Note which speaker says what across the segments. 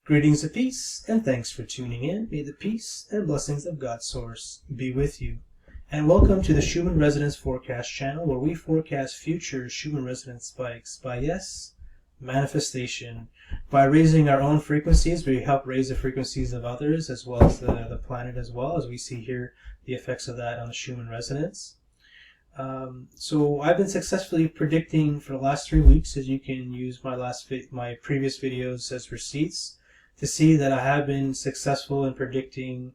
Speaker 1: Greetings of peace, and thanks for tuning in. May the peace and blessings of God's source be with you. And welcome to the Schumann Resonance Forecast channel, where we forecast future Schumann resonance spikes by, yes, manifestation. By raising our own frequencies, we help raise the frequencies of others, as well as the planet, as well as we see here the effects of that on the Schumann resonance. So I've been successfully predicting for the last 3 weeks, as you can use my previous videos as receipts to see that I have been successful in predicting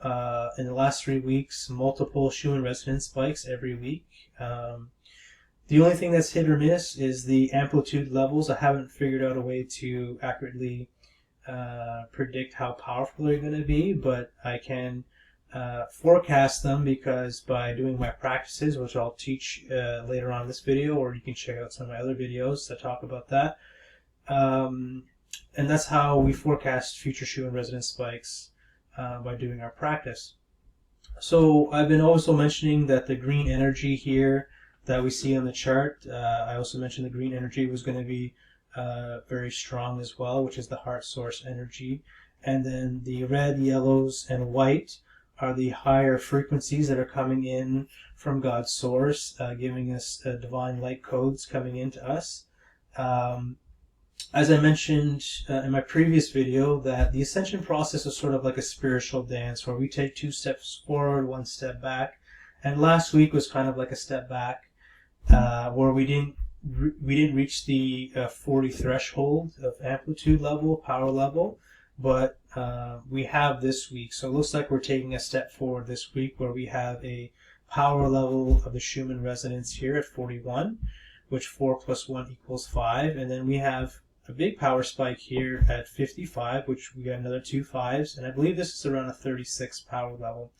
Speaker 1: in the last 3 weeks multiple Schumann resonance spikes every week. The only thing that's hit or miss is the amplitude levels. I haven't figured out a way to accurately predict how powerful they're going to be, but I can forecast them because by doing my practices, which I'll teach later on in this video, or you can check out some of my other videos that talk about that. And that's how we forecast future Schumann resonance spikes by doing our practice. So I've been also mentioning that the green energy here that we see on the chart, I also mentioned the green energy was going to be very strong as well, which is the heart source energy. And then the red, yellows, and white are the higher frequencies that are coming in from God's source, giving us divine light codes coming into us. As I mentioned in my previous video, that the ascension process is sort of like a spiritual dance where we take 2 steps forward, 1 step back. And last week was kind of like a step back where we didn't reach the 40 threshold of amplitude level, power level, but we have this week. So it looks like we're taking a step forward this week where we have a power level of the Schumann resonance here at 41, which 4 plus 1 equals 5. And then we have a big power spike here at 55, which we got another 2 5s, and I believe this is around a 36 power level.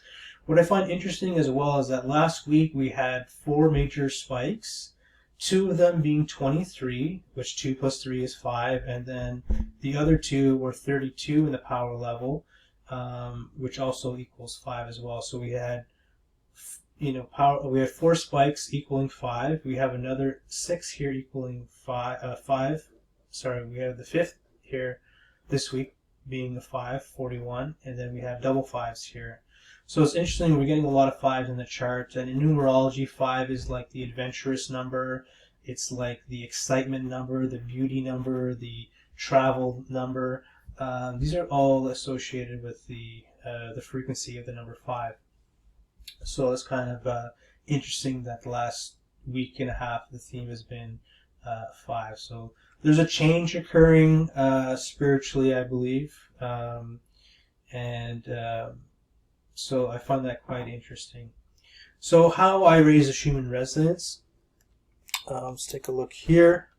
Speaker 1: What I find interesting as well is that last week we had 4 major spikes, 2 of them being 23, which 2 plus 3 is 5, and then the other 2 were 32 in the power level, which also equals 5 as well. So we had, we had 4 spikes equaling 5. We have another 6 here equaling 5. Sorry, we have the 5th here this week being a 5, 41, and then we have double 5s here. So it's interesting, we're getting a lot of 5s in the chart, and in numerology, 5 is like the adventurous number, it's like the excitement number, the beauty number, the travel number. These are all associated with the frequency of the number 5. So it's kind of interesting that the last week and a half the theme has been 5. So there's a change occurring spiritually, I believe, so I find that quite interesting. So how I raise a Schumann resonance. Let's take a look here.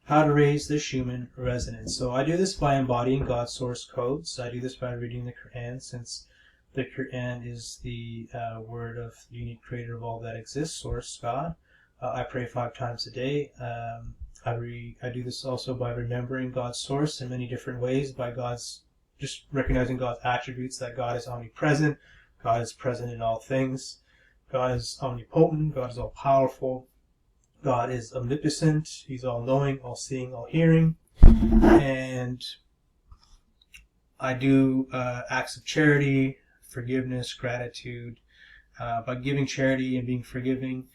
Speaker 1: How to raise the Schumann resonance. So I do this by embodying God source codes. I do this by reading the Quran, since the Quran is the word of the unique creator of all that exists, source God. I pray 5 times a day. I do this also by remembering God's source in many different ways, by just recognizing God's attributes, that God is omnipresent, God is present in all things, God is omnipotent, God is all powerful, God is omnipotent, He's all knowing, all seeing, all hearing. And I do acts of charity, forgiveness, gratitude, by giving charity and being forgiving.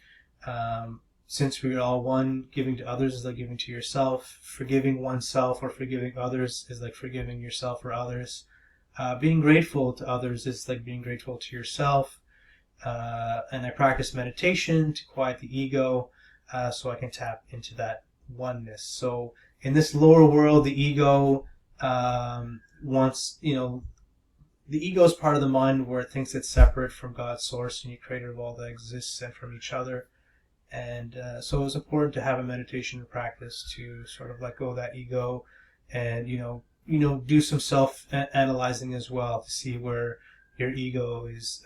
Speaker 1: Since we are all one, giving to others is like giving to yourself. Forgiving oneself or forgiving others is like forgiving yourself or others. Being grateful to others is like being grateful to yourself. And I practice meditation to quiet the ego so I can tap into that oneness. So in this lower world, the ego wants, the ego is part of the mind where it thinks it's separate from God's source and the creator of all that exists and from each other. And so it's important to have a meditation practice to sort of let go of that ego and, do some self-analyzing as well to see where your ego is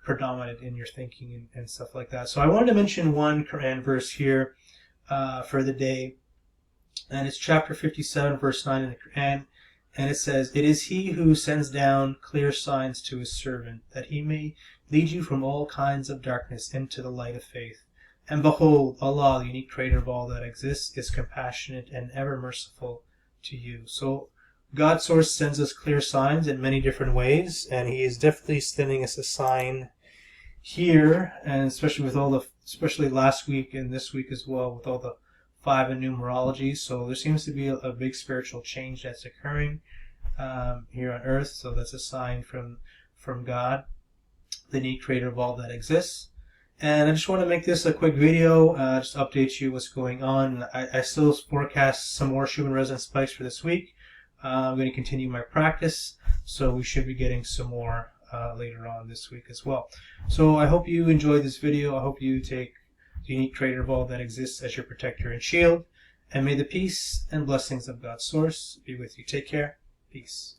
Speaker 1: predominant in your thinking and stuff like that. So I wanted to mention one Quran verse here for the day, and it's chapter 57, verse 9 in the Quran, and it says, "It is He who sends down clear signs to His servant, that He may lead you from all kinds of darkness into the light of faith. And behold, Allah, the unique creator of all that exists, is compassionate and ever merciful to you." So God Source sends us clear signs in many different ways, and He is definitely sending us a sign here, and especially last week and this week as well, with all the 5 in numerology. So there seems to be a big spiritual change that's occurring here on Earth. So that's a sign from God, the unique creator of all that exists. And I just want to make this a quick video, just update you what's going on. I still forecast some more Schumann resonance spikes for this week. I'm going to continue my practice, so we should be getting some more later on this week as well. So I hope you enjoyed this video. I hope you take the unique creator of all that exists as your protector and shield. And may the peace and blessings of God's Source be with you. Take care. Peace.